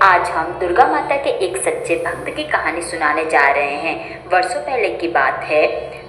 आज हम दुर्गा माता के एक सच्चे भक्त की कहानी सुनाने जा रहे हैं। वर्षों पहले की बात है।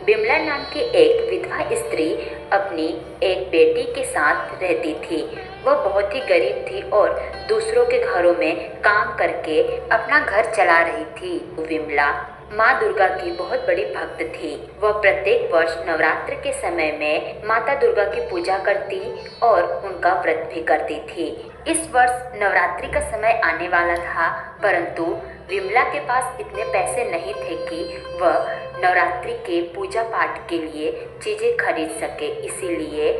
बिमला नाम की एक विधवा स्त्री अपनी एक बेटी के साथ रहती थी। वह बहुत ही गरीब थी और दूसरों के घरों में काम करके अपना घर चला रही थी। विमला माँ दुर्गा की बहुत बड़ी भक्त थी। वह प्रत्येक वर्ष नवरात्र के समय में माता दुर्गा की पूजा करती और उनका व्रत भी करती थी। इस वर्ष नवरात्रि का समय आने वाला था, परंतु विमला के पास इतने पैसे नहीं थे कि वह नवरात्रि के पूजा पाठ के लिए चीजें खरीद सके। इसीलिए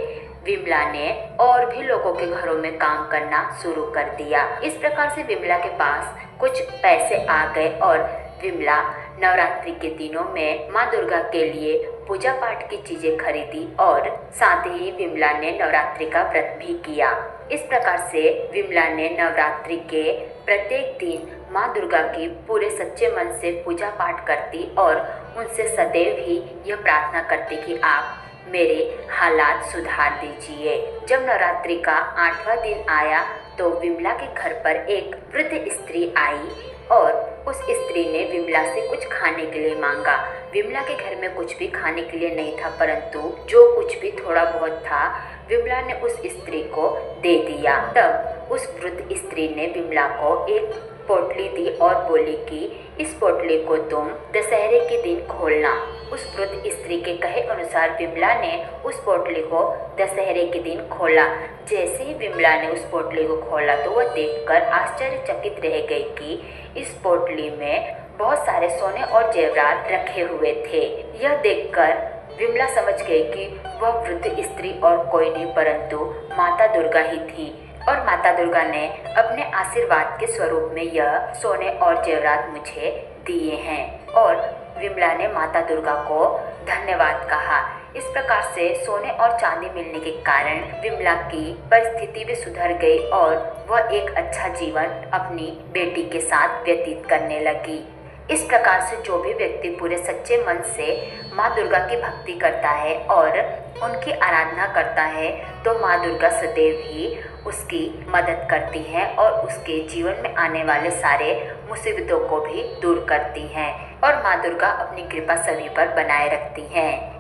विमला ने और भी लोगों के घरों में काम करना शुरू कर दिया। इस प्रकार से विमला के पास कुछ पैसे आ गए और विमला नवरात्रि के दिनों में माँ दुर्गा के लिए पूजा पाठ की चीजें खरीदी और साथ ही विमला ने नवरात्रि का व्रत भी किया। इस प्रकार से विमला ने नवरात्रि के प्रत्येक दिन माँ दुर्गा की पूरे सच्चे मन से पूजा पाठ करती और उनसे सदैव ही यह प्रार्थना करती कि आप मेरे हालात सुधार दीजिए। जब नवरात्रि का 8वां दिन आया तो विमला के घर पर एक वृद्ध स्त्री आई और उस स्त्री ने विमला से कुछ खाने के लिए मांगा। विमला के घर में कुछ भी खाने के लिए नहीं था, परंतु जो कुछ भी थोड़ा बहुत था विमला ने उस स्त्री को दे दिया। तब उस वृद्ध स्त्री ने विमला को एक पोटली दी और बोली कि इस पोटली को तुम दशहरे के दिन खोलना। उस वृद्ध स्त्री के कहे अनुसार विमला ने उस पोटली को दशहरे के दिन खोला। जैसे ही विमला ने उस पोटली को खोला तो वह देखकर आश्चर्यचकित रह गई कि इस पोटली में बहुत सारे सोने और जेवरात रखे हुए थे। यह देखकर विमला समझ गई कि वह वृद्ध स्त्री और कोई नहीं परंतु माता दुर्गा ही थी और माता दुर्गा ने अपने आशीर्वाद के स्वरूप में यह सोने और जेवरात मुझे दिए हैं। और विमला ने माता दुर्गा को धन्यवाद कहा। इस प्रकार से सोने और चांदी मिलने के कारण विमला की परिस्थिति भी सुधर गई और वह एक अच्छा जीवन अपनी बेटी के साथ व्यतीत करने लगी। इस प्रकार से जो भी व्यक्ति पूरे सच्चे मन से माँ दुर्गा की भक्ति करता है और उनकी आराधना करता है तो माँ दुर्गा सदैव ही उसकी मदद करती है और उसके जीवन में आने वाले सारे मुसीबतों को भी दूर करती हैं और माँ दुर्गा अपनी कृपा सभी पर बनाए रखती हैं।